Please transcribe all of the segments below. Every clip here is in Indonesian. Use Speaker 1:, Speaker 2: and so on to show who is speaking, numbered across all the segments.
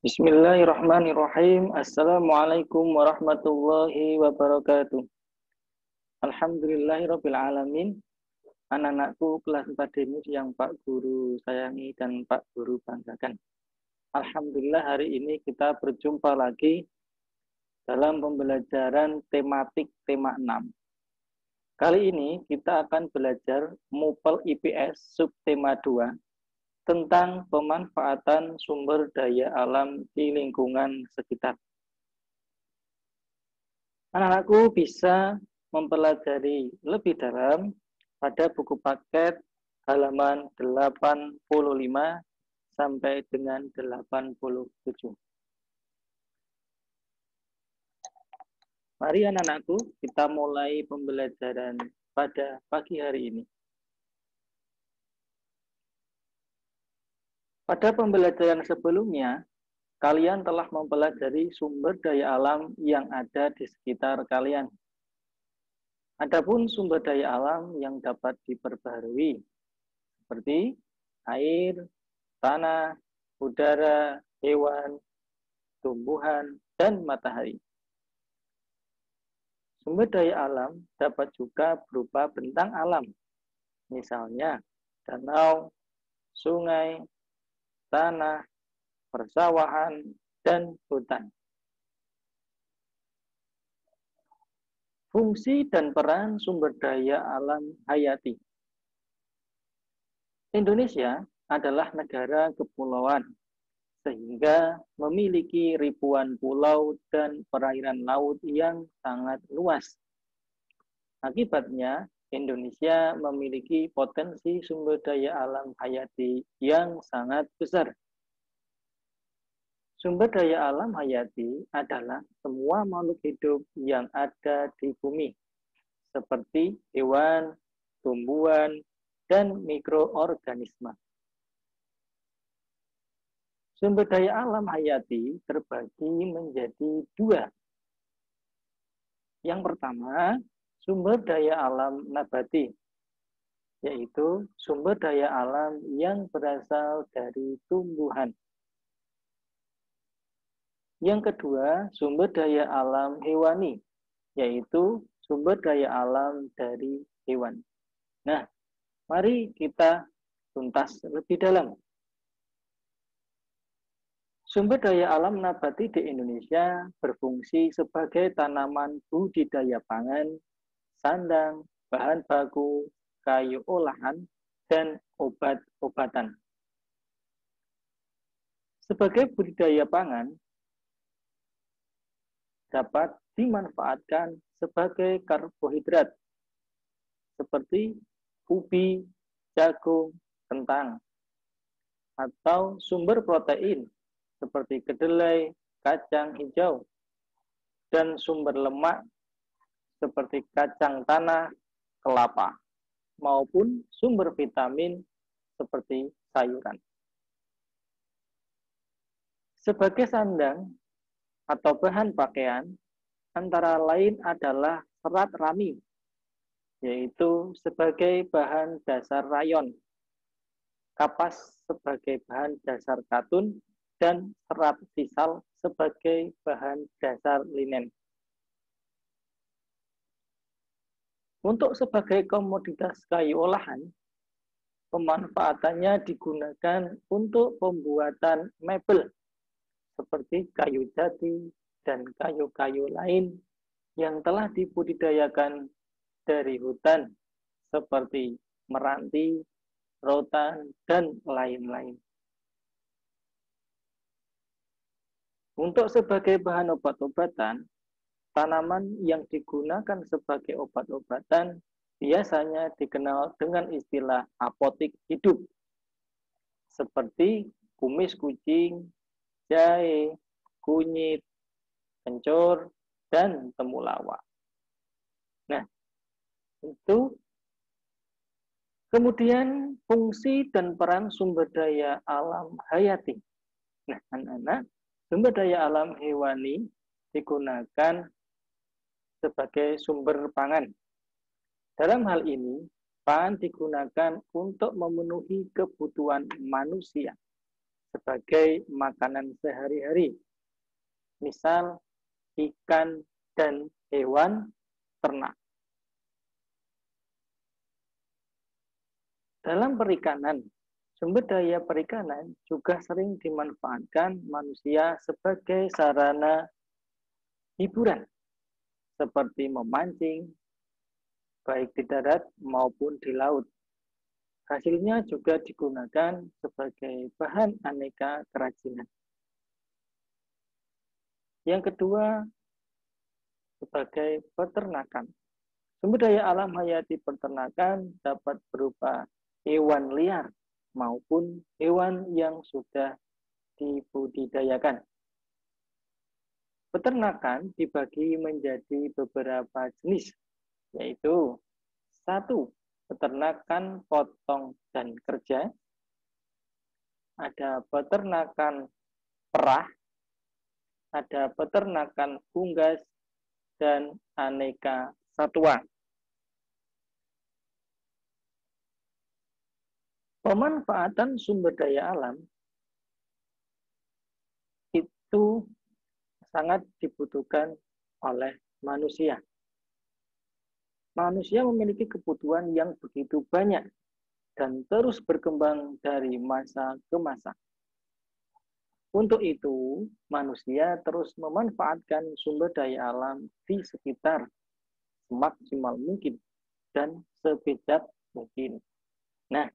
Speaker 1: Bismillahirrahmanirrahim. Assalamualaikum warahmatullahi wabarakatuh. Alhamdulillahirabbil alamin. Anak-anakku kelas 4 Demus yang Pak Guru sayangi dan Pak Guru banggakan. Alhamdulillah hari ini kita berjumpa lagi dalam pembelajaran tematik tema 6. Kali ini kita akan belajar MUPEL IPS subtema 2 tentang pemanfaatan sumber daya alam di lingkungan sekitar. Anak-anakku bisa mempelajari lebih dalam pada buku paket halaman 85 sampai dengan 87. Mari anak-anakku kita mulai pembelajaran pada pagi hari ini. Pada pembelajaran sebelumnya, kalian telah mempelajari sumber daya alam yang ada di sekitar kalian. Adapun sumber daya alam yang dapat diperbarui, seperti air, tanah, udara, hewan, tumbuhan, dan matahari. Sumber daya alam dapat juga berupa bentang alam, misalnya danau, sungai, tanah, persawahan, dan hutan. Fungsi dan peran sumber daya alam hayati. Indonesia adalah negara kepulauan, sehingga memiliki ribuan pulau dan perairan laut yang sangat luas. Akibatnya, Indonesia memiliki potensi sumber daya alam hayati yang sangat besar. Sumber daya alam hayati adalah semua makhluk hidup yang ada di bumi, seperti hewan, tumbuhan, dan mikroorganisme. Sumber daya alam hayati terbagi menjadi dua. Yang pertama, sumber daya alam nabati, yaitu sumber daya alam yang berasal dari tumbuhan. Yang kedua, sumber daya alam hewani, yaitu sumber daya alam dari hewan. Nah, mari kita tuntas lebih dalam. Sumber daya alam nabati di Indonesia berfungsi sebagai tanaman budidaya pangan, sandang, bahan baku, kayu olahan, dan obat-obatan. Sebagai budidaya pangan, dapat dimanfaatkan sebagai karbohidrat, seperti ubi, jagung, kentang, atau sumber protein, seperti kedelai, kacang hijau, dan sumber lemak, seperti kacang tanah, kelapa, maupun sumber vitamin, seperti sayuran. Sebagai sandang atau bahan pakaian, antara lain adalah serat rami, yaitu sebagai bahan dasar rayon, kapas sebagai bahan dasar katun, dan serat sisal sebagai bahan dasar linen. Untuk sebagai komoditas kayu olahan, pemanfaatannya digunakan untuk pembuatan mebel, seperti kayu jati dan kayu-kayu lain yang telah dibudidayakan dari hutan, seperti meranti, rotan, dan lain-lain. Untuk sebagai bahan obat-obatan, tanaman yang digunakan sebagai obat-obatan biasanya dikenal dengan istilah apotik hidup, seperti kumis kucing, jahe, kunyit, kencur, dan temulawak. Nah, itu kemudian fungsi dan peran sumber daya alam hayati. Nah, anak-anak, sumber daya alam hewani digunakan sebagai sumber pangan. Dalam hal ini, pangan digunakan untuk memenuhi kebutuhan manusia, sebagai makanan sehari-hari. Misal ikan dan hewan ternak. Dalam perikanan, sumber daya perikanan juga sering dimanfaatkan manusia sebagai sarana hiburan, seperti memancing, baik di darat maupun di laut. Hasilnya juga digunakan sebagai bahan aneka kerajinan. Yang kedua, sebagai peternakan. Sumber daya alam hayati peternakan dapat berupa hewan liar maupun hewan yang sudah dibudidayakan. Peternakan dibagi menjadi beberapa jenis, yaitu 1. Peternakan potong dan kerja, ada peternakan perah, ada peternakan unggas, dan aneka satwa. Pemanfaatan sumber daya alam itu sangat dibutuhkan oleh manusia. Manusia memiliki kebutuhan yang begitu banyak dan terus berkembang dari masa ke masa. Untuk itu, manusia terus memanfaatkan sumber daya alam di sekitar semaksimal mungkin dan sebijak mungkin. Nah,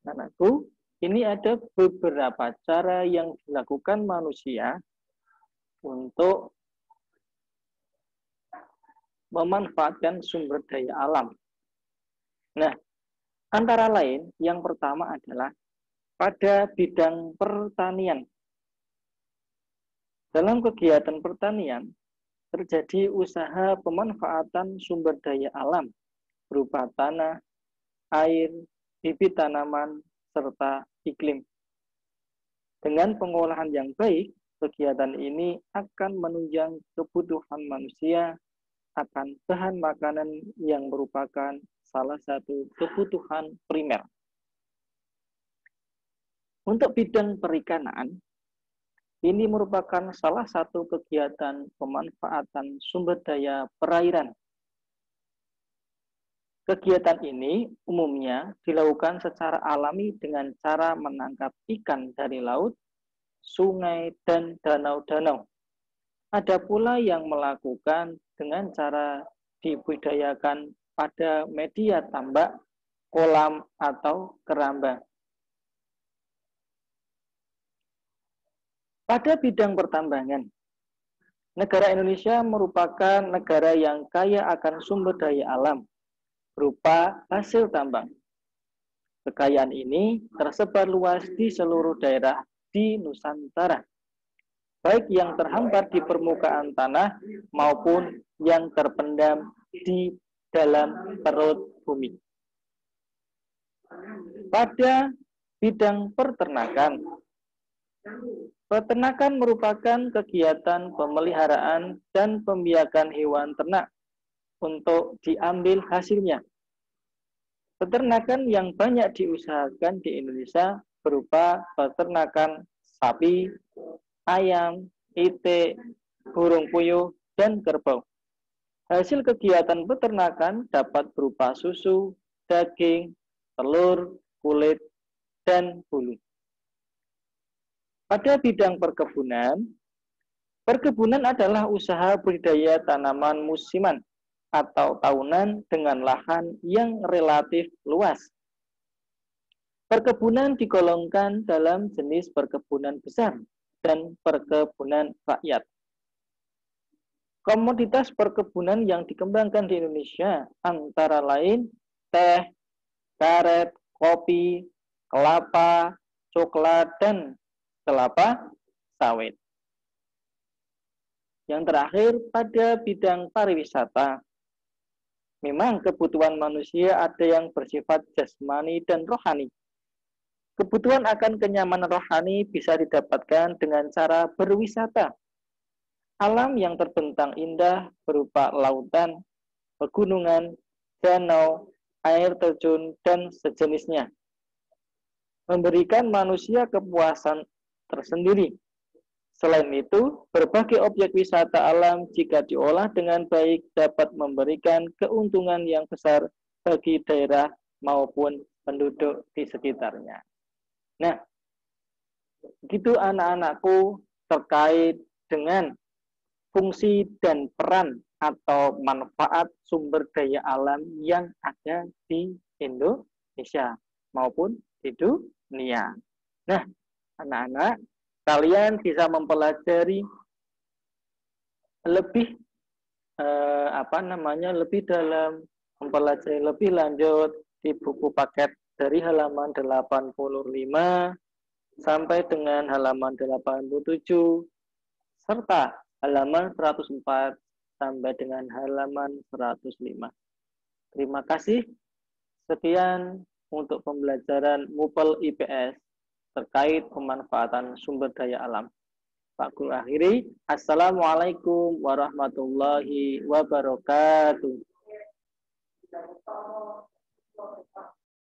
Speaker 1: anakku, ini ada beberapa cara yang dilakukan manusia untuk memanfaatkan sumber daya alam. Nah, antara lain yang pertama adalah pada bidang pertanian. Dalam kegiatan pertanian, terjadi usaha pemanfaatan sumber daya alam berupa tanah, air, bibit tanaman, serta iklim. Dengan pengolahan yang baik, kegiatan ini akan menunjang kebutuhan manusia akan bahan makanan yang merupakan salah satu kebutuhan primer. Untuk bidang perikanan, ini merupakan salah satu kegiatan pemanfaatan sumber daya perairan. Kegiatan ini umumnya dilakukan secara alami dengan cara menangkap ikan dari laut, sungai, dan danau-danau. Ada pula yang melakukan dengan cara dibudidayakan pada media tambak, kolam, atau keramba. Pada bidang pertambangan, negara Indonesia merupakan negara yang kaya akan sumber daya alam berupa hasil tambang. Kekayaan ini tersebar luas di seluruh daerah di Nusantara, baik yang terhampar di permukaan tanah maupun yang terpendam di dalam perut bumi. Pada bidang peternakan, peternakan merupakan kegiatan pemeliharaan dan pembiakan hewan ternak untuk diambil hasilnya. Peternakan yang banyak diusahakan di Indonesia berupa peternakan sapi, ayam, itik, burung puyuh, dan kerbau. Hasil kegiatan peternakan dapat berupa susu, daging, telur, kulit, dan bulu. Pada bidang perkebunan, perkebunan adalah usaha budidaya tanaman musiman atau tahunan dengan lahan yang relatif luas. Perkebunan digolongkan dalam jenis perkebunan besar dan perkebunan rakyat. Komoditas perkebunan yang dikembangkan di Indonesia antara lain teh, karet, kopi, kelapa, coklat, dan kelapa sawit. Yang terakhir, pada bidang pariwisata, memang kebutuhan manusia ada yang bersifat jasmani dan rohani. Kebutuhan akan kenyamanan rohani bisa didapatkan dengan cara berwisata. Alam yang terbentang indah berupa lautan, pegunungan, danau, air terjun, dan sejenisnya memberikan manusia kepuasan tersendiri. Selain itu, berbagai objek wisata alam jika diolah dengan baik dapat memberikan keuntungan yang besar bagi daerah maupun penduduk di sekitarnya. Nah, gitu anak-anakku terkait dengan fungsi dan peran atau manfaat sumber daya alam yang ada di Indonesia maupun di dunia. Nah, anak-anak, kalian bisa mempelajari lebih lebih dalam, mempelajari lebih lanjut di buku paket dari halaman 85 sampai dengan halaman 87 serta halaman 104 sampai dengan halaman 105. Terima kasih. Sekian untuk pembelajaran MUPEL IPS terkait pemanfaatan sumber daya alam. Pak Guru akhiri. Assalamualaikum warahmatullahi wabarakatuh.